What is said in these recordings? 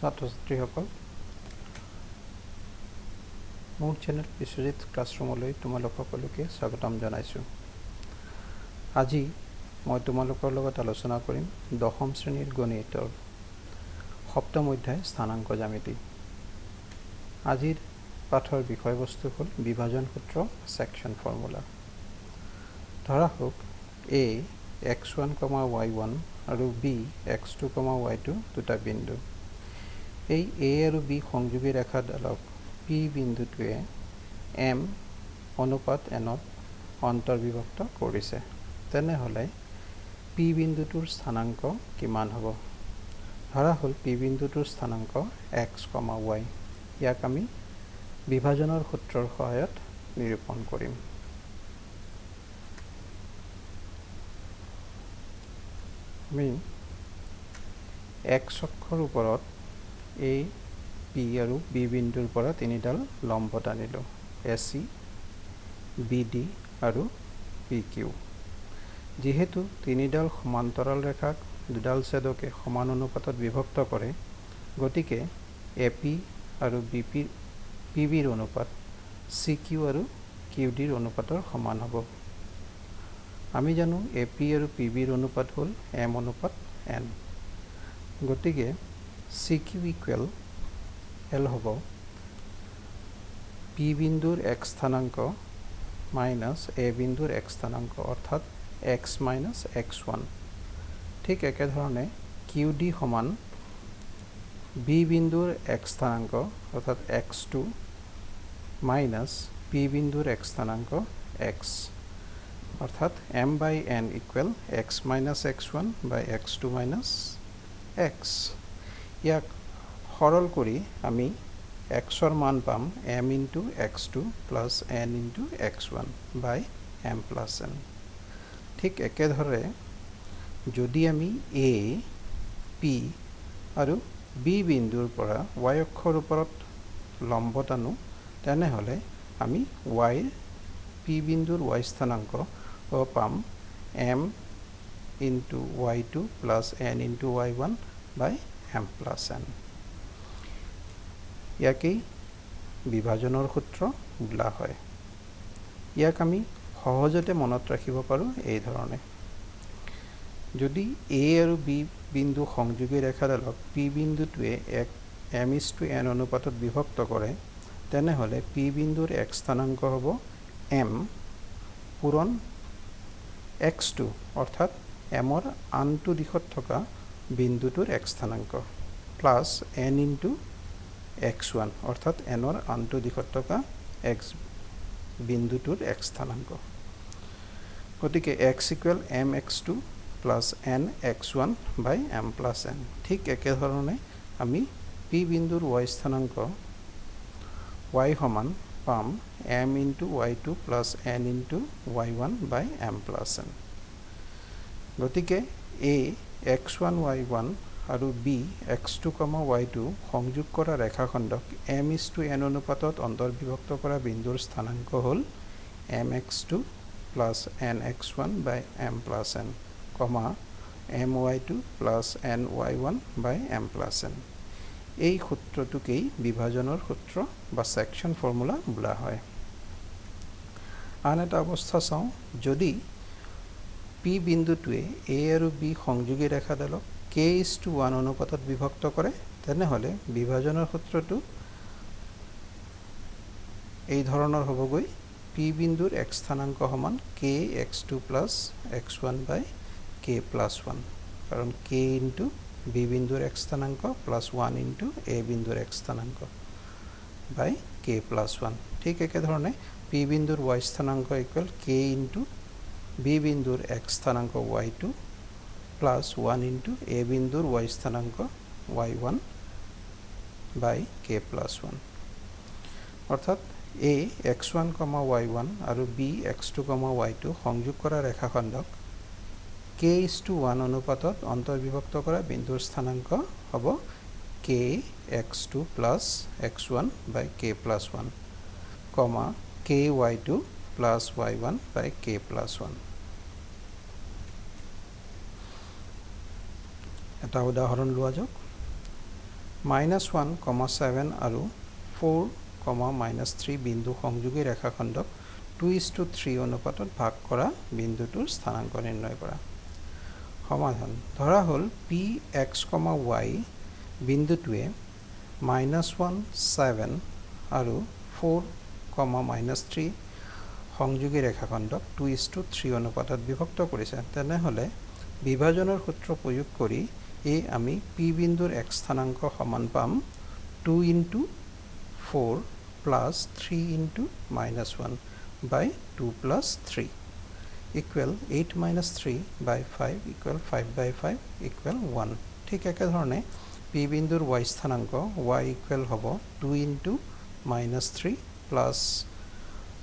ছাত্ৰ-ছাত্ৰীসকল মোৰ চেনেল বিশ্বজিৎ ক্লাছৰুমলৈ তোমালোক সকলোকে স্বাগতম জনাইছোঁ। আজি মই তোমালোকৰ লগত আলোচনা কৰিম দশম শ্ৰেণীৰ গণিতৰ সপ্তম অধ্যায় স্থানাংক জ্যামিতি। আজিৰ পাঠৰ বিষয়বস্তু হ'ল বিভাজন সূত্ৰ সেকশন ফৰ্মুলা। ধৰা হোক a x1, y1 আৰু b x2, y2 দুটা বিন্দু। এই a আৰু b সংযোগী ৰেখাডালক p বিন্দুটোৱে m অনুপাত nত অন্তৰ্বিভক্ত কৰিছে। তেনেহ'লে p বিন্দুটোৰ স্থানাংক কিমান হ'ব? ধৰা হ'ল p বিন্দুটোৰ স্থানাংক x, y। ইয়াক আমি বিভাজনৰ সূত্ৰৰ সহায়ত নিৰূপণ কৰিম। আমি x অক্ষৰ ওপৰত a, p আৰু b বিন্দুৰ পৰা তিনিডাল লম্ব টানিলোঁ, AC, BD আৰু PQ। যিহেতু তিনিডাল সমান্তৰাল ৰেখাক দুডাল ছেদকে সমান অনুপাতত বিভক্ত কৰে, গতিকে AP আৰু PBৰ অনুপাত CQ আৰু QDৰ অনুপাতৰ সমান হ'ব। আমি জানো AP আৰু PBৰ অনুপাত হ'ল m অনুপাত n। গতিকে CQ ইকুৱেল L হ'ব P বিন্দুৰ x স্থানাংক মাইনাছ A বিন্দুৰ x স্থানাংক অৰ্থাৎ x মাইনাছ x1। ঠিক একেধৰণে QD সমান B বিন্দুৰ x স্থানাংক অৰ্থাৎ x2 মাইনাছ P বিন্দুৰ x স্থানাংক x অৰ্থাৎ m/n equal x minus x1 বাই x2 মাইনাছ x। ইয়াক সৰল কৰি আমি xৰ মান পাম m into x2 plus n into x1 বাই m প্লাছ n। ঠিক একেদৰে যদি আমি a, p আৰু b বিন্দুৰ পৰা y অক্ষৰ ওপৰত লম্ব টানো, তেনেহ'লে আমি p বিন্দুৰ y স্থানাংক পাম m into y2 plus n into y1 বাই m প্লাছ n। ইয়াকেই বিভাজনৰ সূত্ৰ বোলা হয়। ইয়াক আমি সহজতে মনত ৰাখিব পাৰোঁ এই ধৰণে। যদি a আৰু b বিন্দু সংযোগী ৰেখাডালক p বিন্দুটোৱে m:n অনুপাতত বিভক্ত কৰে, তেনেহ'লে p বিন্দুৰ x স্থানাংক হ'ব m পূৰণ x2 অৰ্থাৎ mৰ আনটো দিশত থকা বিন্দুটোৰ x স্থানাংক প্লাছ n ইনটু x1 অৰ্থাৎ nৰ আনটো দিশত থকা x বিন্দুটোৰ x স্থানাংক। গতিকে x equal mx2 plus n x1 বাই m প্লাছ n। ঠিক একেধৰণে আমি p বিন্দুৰ y স্থানাংক y সমান পাম m into y2 plus n into y1 বাই m প্লাছ n। গতিকে a x1, y1 আৰু b x2, y2 সংযোগ কৰা ৰেখাখণ্ডক m:n অনুপাতত অন্তৰ্বিভক্ত কৰা বিন্দুৰ স্থানাংক হ'ল mx2 প্লাছ nx1 বাই m plus n, my2 plus ny1 বাই m প্লাছ n। এই সূত্ৰটোকেই বিভাজনৰ সূত্ৰ বা সেকশন ফৰ্মুলা বোলা হয়। আন এটা অৱস্থা চাওঁ। যদি p বিন্দুটোৱে a আৰু b সংযোগী ৰেখাডালক k:1 অনুপাতত বিভক্ত কৰে, তেনেহ'লে বিভাজনৰ সূত্ৰটো এই ধৰণৰ হ'বগৈ p বিন্দুৰ x স্থানাংক সমান k x2 plus x1 by k plus 1, কাৰণ k ইনটু b বিন্দুৰ x স্থানাংক প্লাছ 1 ইনটু a বিন্দুৰ x স্থানাংক বাই k প্লাছ 1। ঠিক একেধৰণে p বিন্দুৰ y স্থানাংক ইকুৱেল k ইনটু b বিন্দুৰ x স্থানাংক y2 প্লাছ 1 ইনটু a বিন্দুৰ y স্থানাংক y1 বাই k প্লাছ 1। অৰ্থাৎ a x1, y1 আৰু b x2, y2 সংযোগ কৰা ৰেখাখণ্ডক k:1 অনুপাতত অন্তৰ্বিভক্ত কৰা বিন্দুৰ স্থানাংক হ'ব k x2 plus x1 by k plus 1, k y2 plus y1 by k plus 1। এটা উদাহৰণ লোৱা যাওক। -1,7 আৰু 4,-3 বিন্দু সংযোগী ৰেখাখণ্ডক 2:3 অনুপাতত ভাগ কৰা বিন্দুটোৰ স্থানাংক নিৰ্ণয় কৰা। সমাধান: ধৰা হ'ল px, y বিন্দুটোৱে -1,7 আৰু 4,-3 সংযোগী ৰেখাখণ্ডক 2:3 অনুপাতত বিভক্ত কৰিছে। তেনেহ'লে বিভাজনৰ সূত্ৰ প্ৰয়োগ কৰি আমি p বিন্দুৰ x স্থানাংক সমান পাম 2 × 4 + 3 × -1 / 2 + 3 equal 8 - 3 / 5 equal 5/5 equal 1। ঠিক একেধৰণে p বিন্দুৰ y স্থানাংক y equal হ'ব 2 × -3 +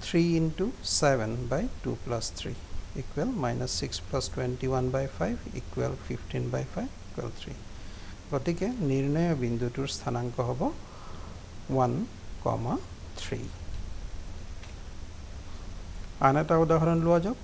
3 × 7 / 2 + 3 equal -6 + 21/5 equal 15/5 equal 3। গতিকে নিৰ্ণয় বিন্দুটোৰ স্থানাংক হ'ব 1,3। আন এটা উদাহৰণ লোৱা যাওক।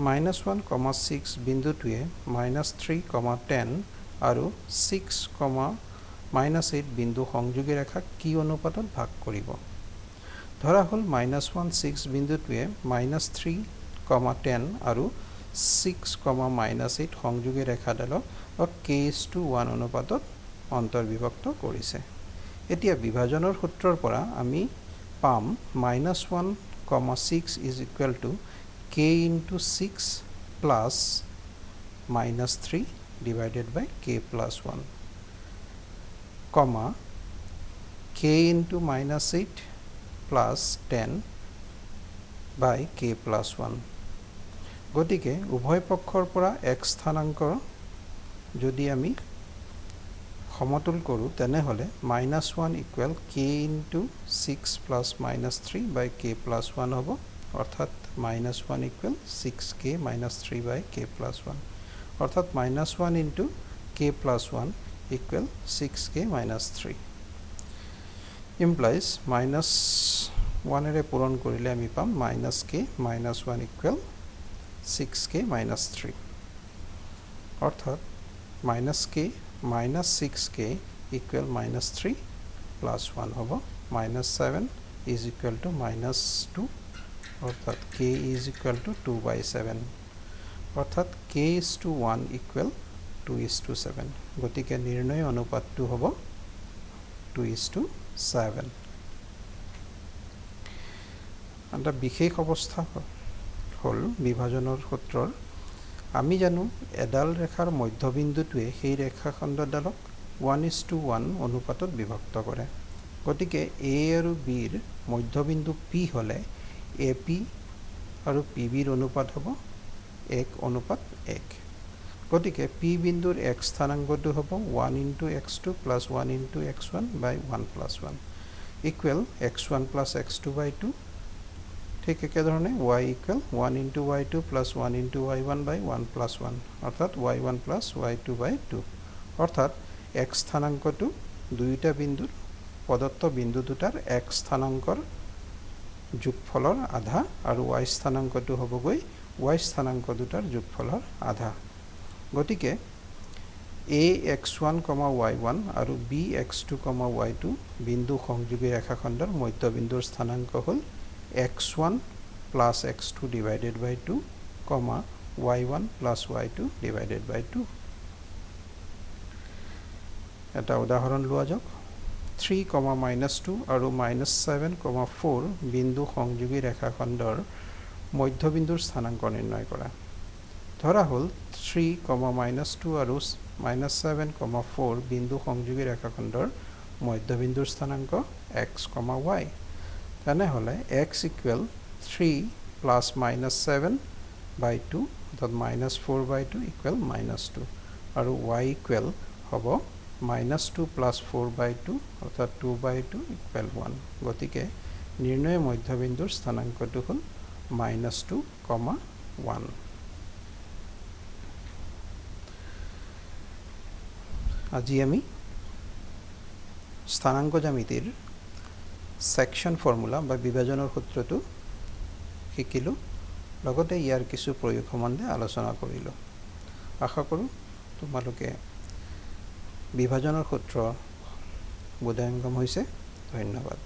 -1,6 বিন্দুটোৱে -3,10 আৰু 6,-8 বিন্দু সংযোগী ৰেখাক কি অনুপাতত ভাগ কৰিব? ধৰা হ'ল -1,6 বিন্দুটোৱে -3,10 আৰু 6,-8 সংযোগী ৰেখাডালক k:1 অনুপাতত অন্তৰ্বিভক্ত কৰিছে। এতিয়া বিভাজনৰ সূত্ৰৰ পৰা আমি পাম -1,6 is equal to k × 6 plus -3 divided by k plus 1, comma k × -8 plus 10 by k plus 1। গতিকে উভয় পক্ষৰ পৰা x স্থানাংক যদি আমি সমতুল কৰোঁ তেনেহ'লে -1 equal k × 6 plus -3 by k plus 1 হ'ব, অৰ্থাৎ -1 equal 6k - 3 by k plus 1, অৰ্থাৎ -1 × k plus 1 equal 6k - 3 implies -1 পূৰণ কৰিলে আমি পাম -k - 1 equal 6k - 3, অৰ্থাৎ -k - 6k equal -3 plus 1 হ'ব, -7 is equal to -2, অর্থাৎ k is equal to 2/7, অর্থাৎ k is to 1 equal 2:7। গতিকে নির্ণয় অনুপাতটো হ'ব 2:7। এটা বিশেষ অৱস্থা হ'ল বিভাজনৰ সূত্ৰৰ। আমি জানো এডাল ৰেখাৰ মধ্যবিন্দুটোৱে সেই ৰেখাখণ্ডডালক 1:1 অনুপাতত বিভক্ত কৰে। গতিকে a আৰু b ৰ মধ্যবিন্দু p হ'লে AP আৰু PB ৰ অনুপাত হ'ব 1:1। গতিকে p বিন্দুৰ x স্থানাংকটো হ'ব 1 × x2 + 1 × x1 by 1 + 1 equal x1 + x2/2। ঠিক একেধৰণে y equal 1 × y2 + 1 × y1 by 1 + 1, অৰ্থাৎ y1 + y2/2। অৰ্থাৎ x স্থানাংকটো দুয়োটা বিন্দুৰ প্ৰদত্ত বিন্দু দুটাৰ x স্থানাংকৰ যোগফলৰ আধা আৰু y স্থানাংকটো হ'বগৈ y স্থানাংক দুটাৰ যোগফলৰ আধা। গতিকে ax1, y1 আৰু bx2, y2 বিন্দু সংযোগী ৰেখাখণ্ডৰ মধ্যবিন্দুৰ স্থানাংক হ'ল x1 + x2 divided by 2, y1 + y2 divided by 2। এটা উদাহৰণ লোৱা যাওক। 3, -2 আৰু -7, 4 বিন্দু সংযোগী ৰেখাখণ্ডৰ মধ্যবিন্দুৰ স্থানাংক নিৰ্ণয় কৰা। ধৰা হ'ল 3, -2 আৰু -7, 4 বিন্দু সংযোগী ৰেখাখণ্ডৰ মধ্যবিন্দুৰ স্থানাংক x, y। তেনেহ'লে x equal 3 + -7/2, অৰ্থাৎ -4/2 equal -2, আৰু y equal হ'ব -2 + 4/2, অৰ্থাৎ 2/2 equal 1। গতিকে নিৰ্ণয় মধ্যবিন্দুৰ স্থানাংকটো হ'ল -2, 1। আজি আমি স্থানাংক জ্যামিতিৰ সেকশন ফৰ্মুলা বা বিভাজনৰ সূত্ৰটো শিকিলোঁ, লগতে ইয়াৰ কিছু প্ৰয়োগ সম্বন্ধে আলোচনা কৰিলোঁ। আশা কৰোঁ তোমালোকে বিভাজনৰ সূত্ৰ বোধায়ংগম হৈছে। ধন্যবাদ।